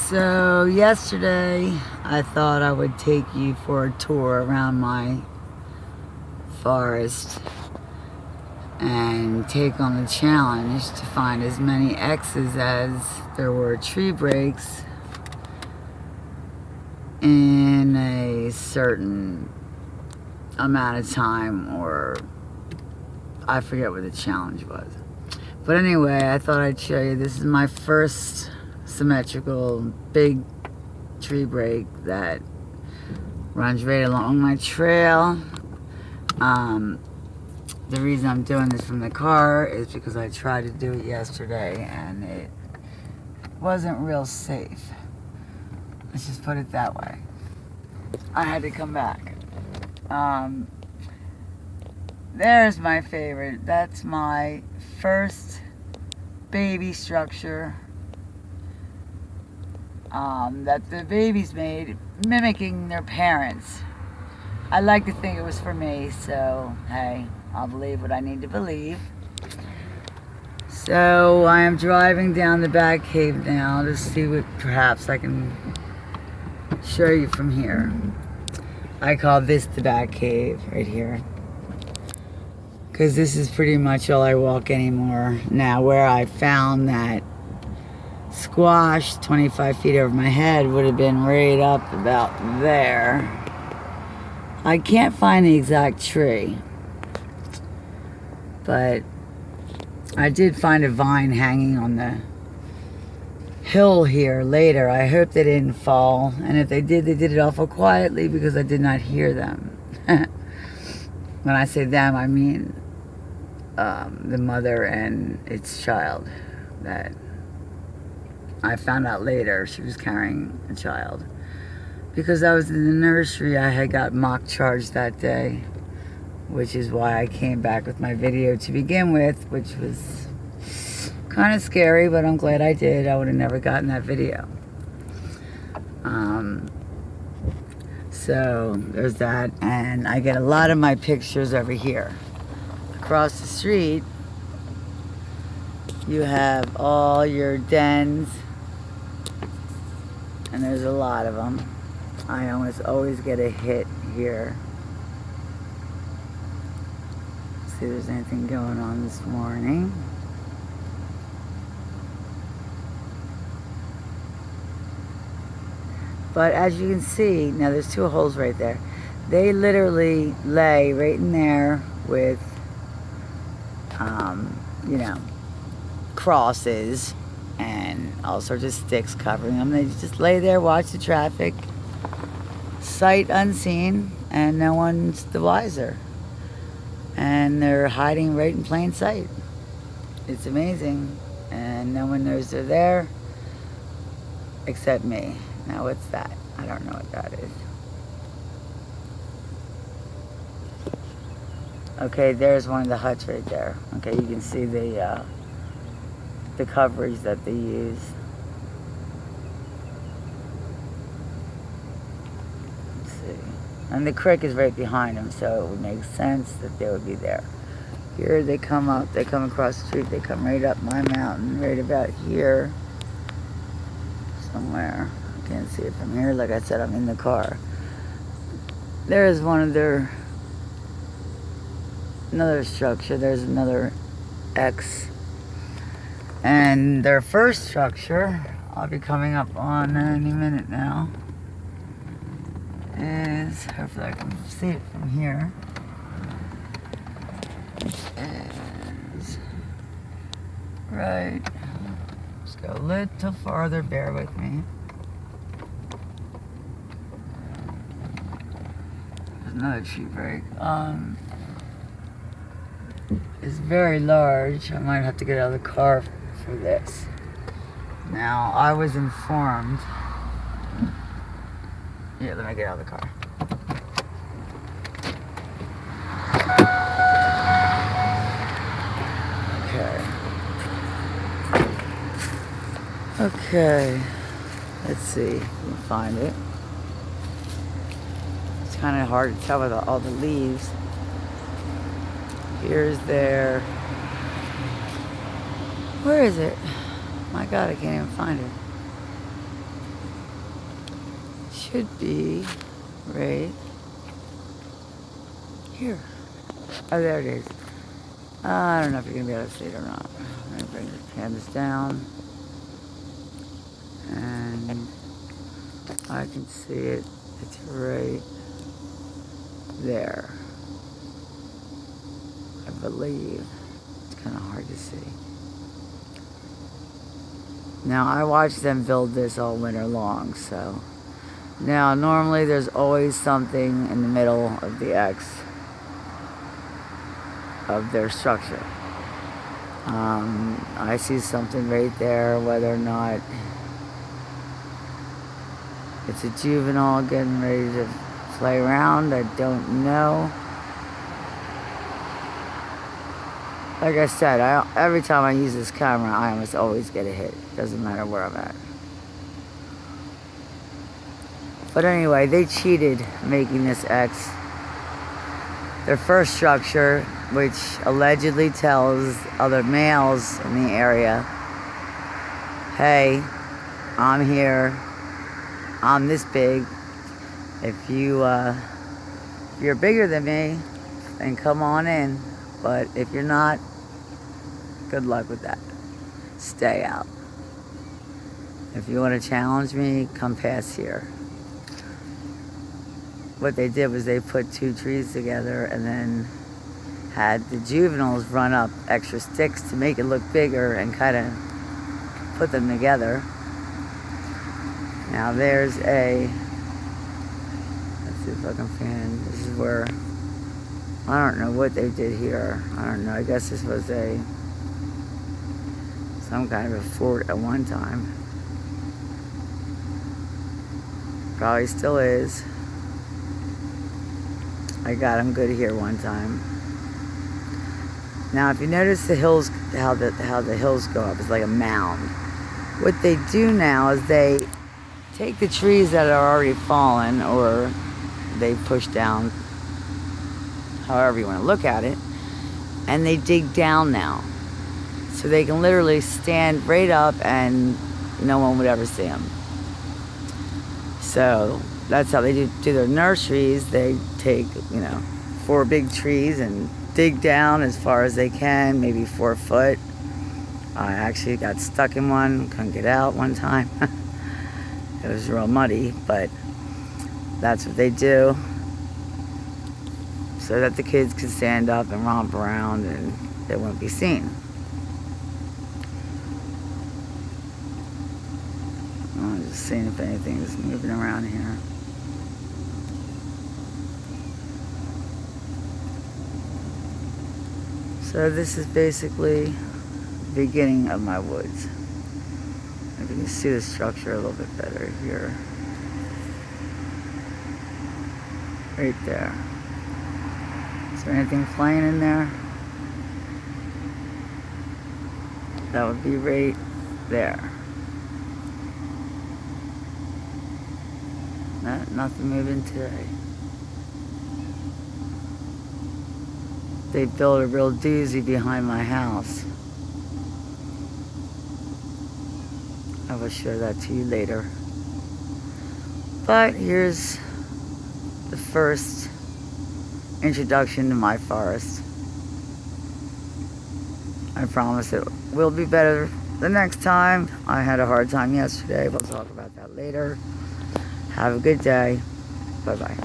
So yesterday I thought I would take you for a tour around my forest and take on the challenge to find as many X's as there were tree breaks in a certain amount of time, or I forget what the challenge was. But anyway, I thought I'd show you. This is my first symmetrical big tree break that runs right along my trail. The reason I'm doing this from the car is because I tried to do it yesterday and it wasn't real safe. Let's just put it that way. I had to come back. There's my favorite. That's my first baby structure that the babies made, mimicking their parents. I like to think it was for me, so hey, I'll believe what I need to believe. So I am driving down the back cave now to see what perhaps I can show you from here. I call this the back cave right here, because this is pretty much all I walk anymore. Now, where I found that squash 25 feet over my head would have been right up about there. I can't find the exact tree, but I did find a vine hanging on the hill here later. I hope they didn't fall, and if they did it awful quietly because I did not hear them. When I say them, I mean the mother and its child. That I found out later she was carrying a child. Because I was in the nursery, I had got mock charged that day, which is why I came back with my video to begin with, which was kind of scary, but I'm glad I did. I would have never gotten that video. So there's that, and I get a lot of my pictures over here. Across the street, you have all your dens, and there's a lot of them. I almost always get a hit here. See if there's anything going on this morning. But as you can see, now there's two holes right there. They literally lay right in there with, crosses and all sorts of sticks covering them. They just lay there, watch the traffic, sight unseen, and no one's the wiser. And they're hiding right in plain sight. It's amazing, and no one knows they're there except me. Now what's that? I don't know what that is. Okay, there's one of the huts right there. Okay, you can see the coverage that they use. Let's see. And the creek is right behind them, so it would make sense that they would be there. Here they come up, they come across the street, they come right up my mountain, right about here. Somewhere. I can't see it from here. Like I said, I'm in the car. There's one of their, another structure. There's another X. And their first structure, I'll be coming up on any minute now, is, hopefully I can see it from here, is right, let's go a little farther, bear with me. There's another tree break. It's very large. I might have to get out of the car for this. Now, I was informed. Yeah, let me get out of the car. Okay. Let's see if we can find it. It's kind of hard to tell with all the leaves. Here's their... Where is it? My God, I can't even find it. should be right here. Oh, there it is. I don't know if you're going to be able to see it or not. I'm going to bring the canvas down. And I can see it. It's right there. I believe. It's kind of hard to see. Now, I watched them build this all winter long, so. Now, normally there's always something in the middle of the X of their structure. I see something right there, whether or not it's a juvenile getting ready to play around, I don't know. Like I said, every time I use this camera, I almost always get a hit. Doesn't matter where I'm at. But anyway, they cheated making this X. Their first structure, which allegedly tells other males in the area, hey, I'm here, I'm this big. If you're bigger than me, then come on in. But if you're not, good luck with that. Stay out. If you want to challenge me, come past here. What they did was they put two trees together and then had the juveniles run up extra sticks to make it look bigger and kind of put them together. Now there's let's see if I can find, this is where, I don't know what they did here. I don't know, I guess this was some kind of a fort at one time. Probably still is. I got them good here one time. Now, if you notice the hills, how the hills go up, it's like a mound. What they do now is they take the trees that are already fallen, or they push down, however you want to look at it, and they dig down now. So they can literally stand right up and no one would ever see them. So that's how they do their nurseries. They take, 4 big trees and dig down as far as they can, maybe 4 foot. I actually got stuck in one, couldn't get out one time. It was real muddy, but that's what they do so that the kids can stand up and romp around and they won't be seen. I'm just seeing if anything is moving around here. So this is basically the beginning of my woods. If you can see the structure a little bit better here. Right there. Is there anything flying in there? That would be right there. Nothing moving today. They built a real doozy behind my house. I will show that to you later. But here's the first introduction to my forest. I promise it will be better the next time. I had a hard time yesterday. We'll talk about that later. Have a good day. Bye-bye.